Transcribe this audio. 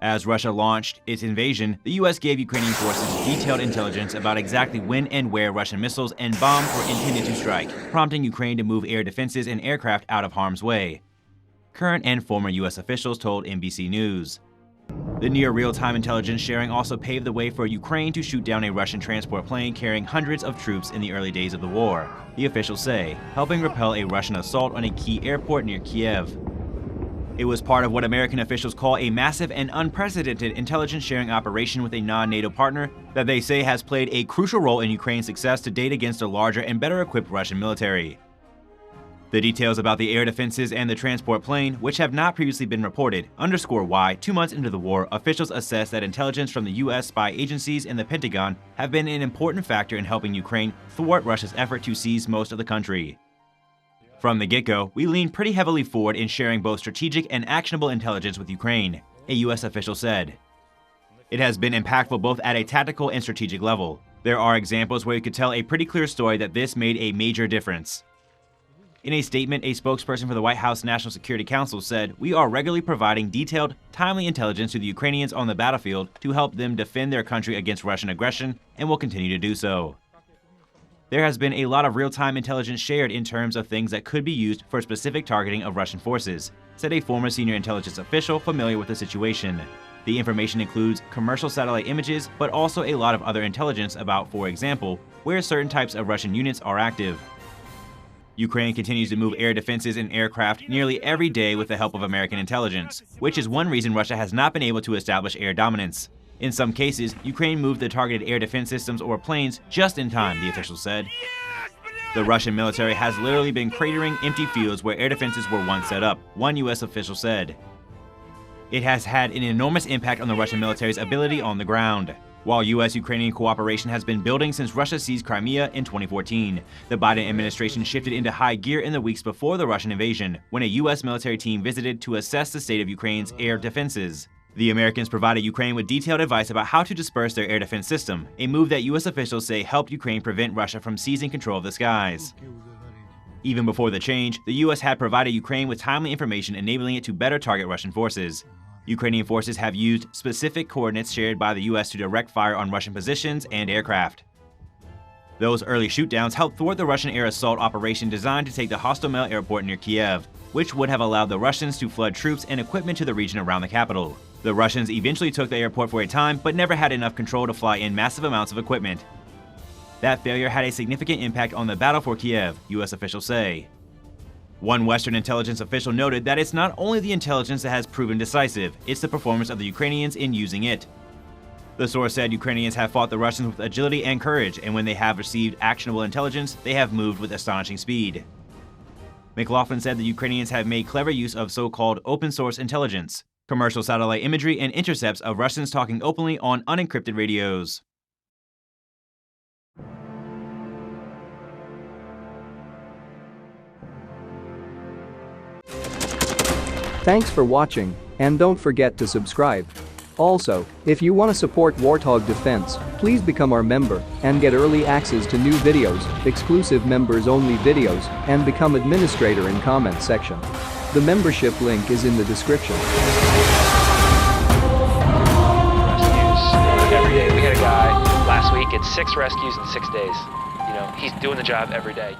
As Russia launched its invasion, the U.S. gave Ukrainian forces detailed intelligence about exactly when and where Russian missiles and bombs were intended to strike, prompting Ukraine to move air defenses and aircraft out of harm's way. Current and former U.S. officials told NBC News. The near real-time intelligence sharing also paved the way for Ukraine to shoot down a Russian transport plane carrying hundreds of troops in the early days of the war, the officials say, helping repel a Russian assault on a key airport near Kiev. It was part of what American officials call a massive and unprecedented intelligence sharing operation with a non-NATO partner that they say has played a crucial role in Ukraine's success to date against a larger and better equipped Russian military. The details about the air defenses and the transport plane, which have not previously been reported, underscore why, 2 months into the war, officials assess that intelligence from the U.S. spy agencies and the Pentagon have been an important factor in helping Ukraine thwart Russia's effort to seize most of the country. From the get-go, we lean pretty heavily forward in sharing both strategic and actionable intelligence with Ukraine, a U.S. official said. It has been impactful both at a tactical and strategic level. There are examples where you could tell a pretty clear story that this made a major difference. In a statement, a spokesperson for the White House National Security Council said, "We are regularly providing detailed, timely intelligence to the Ukrainians on the battlefield to help them defend their country against Russian aggression and will continue to do so." There has been a lot of real-time intelligence shared in terms of things that could be used for specific targeting of Russian forces, said a former senior intelligence official familiar with the situation. The information includes commercial satellite images, but also a lot of other intelligence about, for example, where certain types of Russian units are active. Ukraine continues to move air defenses and aircraft nearly every day with the help of American intelligence, which is one reason Russia has not been able to establish air dominance. In some cases, Ukraine moved the targeted air defense systems or planes just in time, the official said. The Russian military has literally been cratering empty fields where air defenses were once set up, one U.S. official said. It has had an enormous impact on the Russian military's ability on the ground. While U.S.-Ukrainian cooperation has been building since Russia seized Crimea in 2014, the Biden administration shifted into high gear in the weeks before the Russian invasion, when a U.S. military team visited to assess the state of Ukraine's air defenses. The Americans provided Ukraine with detailed advice about how to disperse their air defense system, a move that U.S. officials say helped Ukraine prevent Russia from seizing control of the skies. Even before the change, the U.S. had provided Ukraine with timely information enabling it to better target Russian forces. Ukrainian forces have used specific coordinates shared by the U.S. to direct fire on Russian positions and aircraft. Those early shootdowns helped thwart the Russian air assault operation designed to take the Hostomel airport near Kiev, which would have allowed the Russians to flood troops and equipment to the region around the capital. The Russians eventually took the airport for a time, but never had enough control to fly in massive amounts of equipment. That failure had a significant impact on the battle for Kiev, U.S. officials say. One Western intelligence official noted that it's not only the intelligence that has proven decisive, it's the performance of the Ukrainians in using it. The source said Ukrainians have fought the Russians with agility and courage, and when they have received actionable intelligence, they have moved with astonishing speed. McLaughlin said the Ukrainians have made clever use of so-called open-source intelligence, commercial satellite imagery, and intercepts of Russians talking openly on unencrypted radios. Thanks for watching, and don't forget to subscribe. Also, if you want to support Warthog Defense, please become our member and get early access to new videos, exclusive members-only videos, and become administrator in comment section. The membership link is in the description. Rescues every day. We had a guy last week, it's 6 rescues in 6 days. You know, he's doing the job every day.